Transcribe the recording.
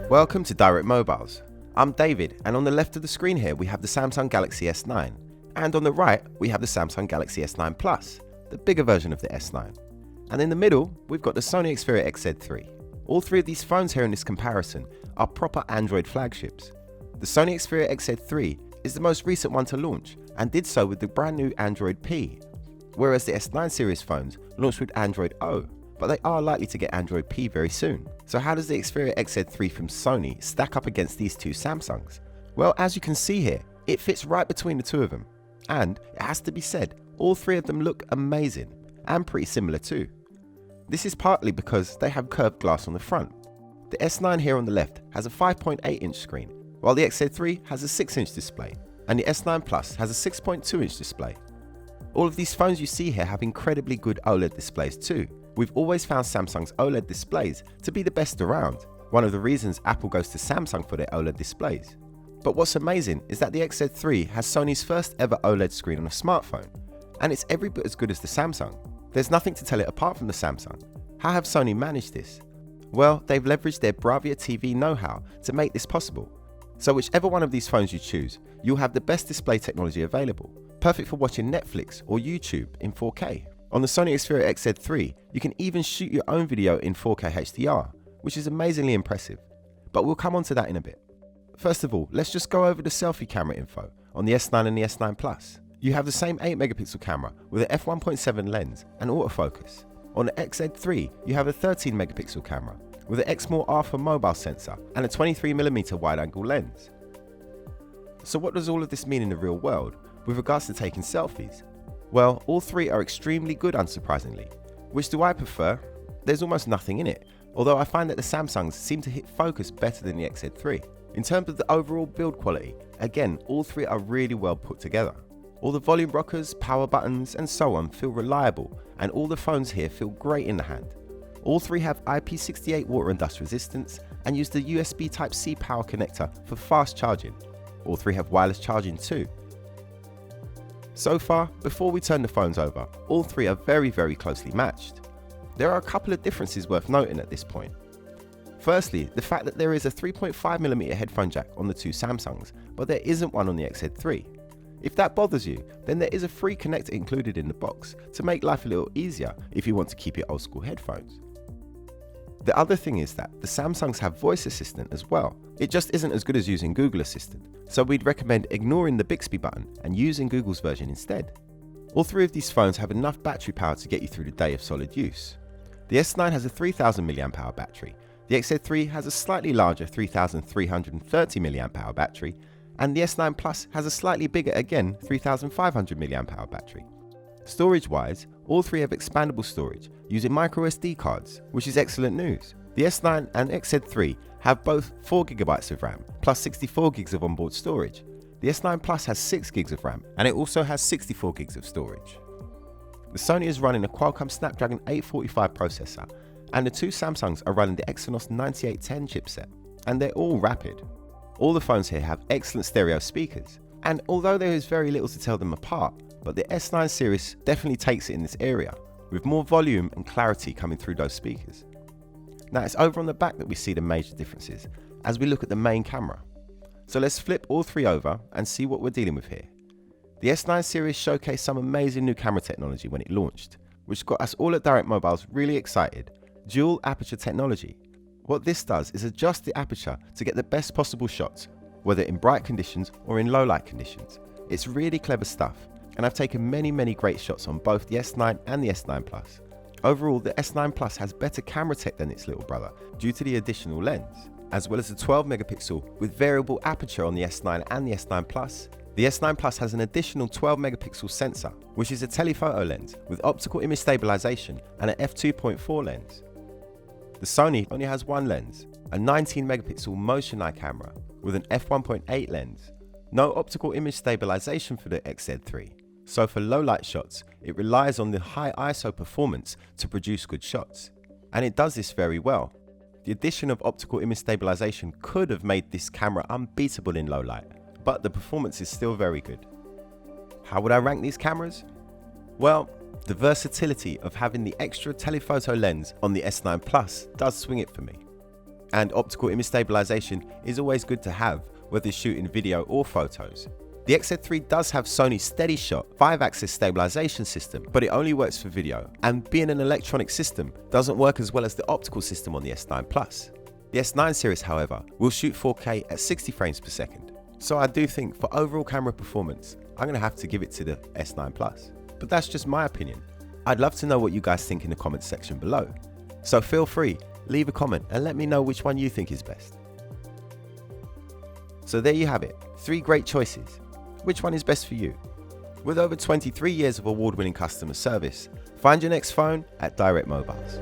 Welcome to Direct Mobiles. I'm David, and on the left of the screen here we have the Samsung Galaxy S9, and on the right we have the Samsung Galaxy S9 Plus, the bigger version of the S9. And in the middle we've got the Sony Xperia XZ3. All three of these phones here in this comparison are proper Android flagships. The Sony Xperia XZ3 is the most recent one to launch and did so with the brand new Android P, whereas the S9 series phones launched with Android O, but they are likely to get Android P very soon. So how does the Xperia XZ3 from Sony stack up against these two Samsungs? Well, as you can see here, it fits right between the two of them. And it has to be said, all three of them look amazing, and pretty similar too. This is partly because they have curved glass on the front. The S9 here on the left has a 5.8-inch screen, while the XZ3 has a 6-inch display, and the S9 Plus has a 6.2-inch display. All of these phones you see here have incredibly good OLED displays too. We've always found Samsung's OLED displays to be the best around, one of the reasons Apple goes to Samsung for their OLED displays. But what's amazing is that the XZ3 has Sony's first ever OLED screen on a smartphone, and it's every bit as good as the Samsung. There's nothing to tell it apart from the Samsung. How have Sony managed this? Well, they've leveraged their Bravia TV know-how to make this possible. So whichever one of these phones you choose, you'll have the best display technology available, perfect for watching Netflix or YouTube in 4K. On the Sony Xperia XZ3, you can even shoot your own video in 4K HDR, which is amazingly impressive. But we'll come on to that in a bit. First of all, let's just go over the selfie camera info on the S9 and the S9 Plus. You have the same 8-megapixel camera with an f1.7 lens and autofocus. On the XZ3, you have a 13-megapixel camera with an Exmor Alpha mobile sensor and a 23mm wide-angle lens. So what does all of this mean in the real world with regards to taking selfies? Well, all three are extremely good, unsurprisingly. Which do I prefer? There's almost nothing in it, although I find that the Samsungs seem to hit focus better than the XZ3. In terms of the overall build quality, again, all three are really well put together. All the volume rockers, power buttons and so on feel reliable, and all the phones here feel great in the hand. All three have IP68 water and dust resistance and use the USB Type-C power connector for fast charging. All three have wireless charging too. So far, before we turn the phones over, all three are very closely matched. There are a couple of differences worth noting at this point. Firstly, the fact that there is a 3.5mm headphone jack on the two Samsungs, but there isn't one on the XZ3. If that bothers you, then there is a free connector included in the box to make life a little easier if you want to keep your old school headphones. The other thing is that the Samsungs have voice assistant as well. It just isn't as good as using Google Assistant, so we'd recommend ignoring the Bixby button and using Google's version instead. All three of these phones have enough battery power to get you through the day of solid use. The S9 has a 3000 mAh battery, the XZ3 has a slightly larger 3330 mAh battery, and the S9 Plus has a slightly bigger, again, 3500 mAh battery. Storage-wise, all three have expandable storage using microSD cards, which is excellent news. The S9 and XZ3 have both 4GB of RAM plus 64GB of onboard storage. The S9 Plus has 6GB of RAM and it also has 64GB of storage. The Sony is running a Qualcomm Snapdragon 845 processor, and the two Samsungs are running the Exynos 9810 chipset, and they're all rapid. All the phones here have excellent stereo speakers, and although there is very little to tell them apart, but the S9 series definitely takes it in this area, with more volume and clarity coming through those speakers. Now it's over on the back that we see the major differences as we look at the main camera. So let's flip all three over and see what we're dealing with here. The S9 series showcased some amazing new camera technology when it launched, which got us all at Direct Mobiles really excited. Dual aperture technology. What this does is adjust the aperture to get the best possible shots, whether in bright conditions or in low light conditions. It's really clever stuff, and I've taken many great shots on both the S9 and the S9 Plus. Overall, the S9 Plus has better camera tech than its little brother due to the additional lens, as well as a 12-megapixel with variable aperture on the S9 and the S9 Plus. The S9 Plus has an additional 12-megapixel sensor, which is a telephoto lens with optical image stabilization and an f2.4 lens. The Sony only has one lens, a 19-megapixel motion eye camera with an f1.8 lens. No optical image stabilization for the XZ3, so for low light shots, it relies on the high ISO performance to produce good shots. And it does this very well. The addition of optical image stabilization could have made this camera unbeatable in low light, but the performance is still very good. How would I rank these cameras? Well, the versatility of having the extra telephoto lens on the S9 Plus does swing it for me. and optical image stabilization is always good to have, whether shooting video or photos. The XZ3 does have Sony's Steady Shot 5-axis stabilization system, but it only works for video, and being an electronic system doesn't work as well as the optical system on the S9 Plus. The S9 series, however, will shoot 4K at 60 frames per second. So I do think for overall camera performance, I'm going to have to give it to the S9 Plus. But that's just my opinion. I'd love to know what you guys think in the comments section below. So feel free, leave a comment and let me know which one you think is best. So there you have it, 3 great choices. Which one is best for you? With over 23 years of award-winning customer service, find your next phone at Direct Mobiles.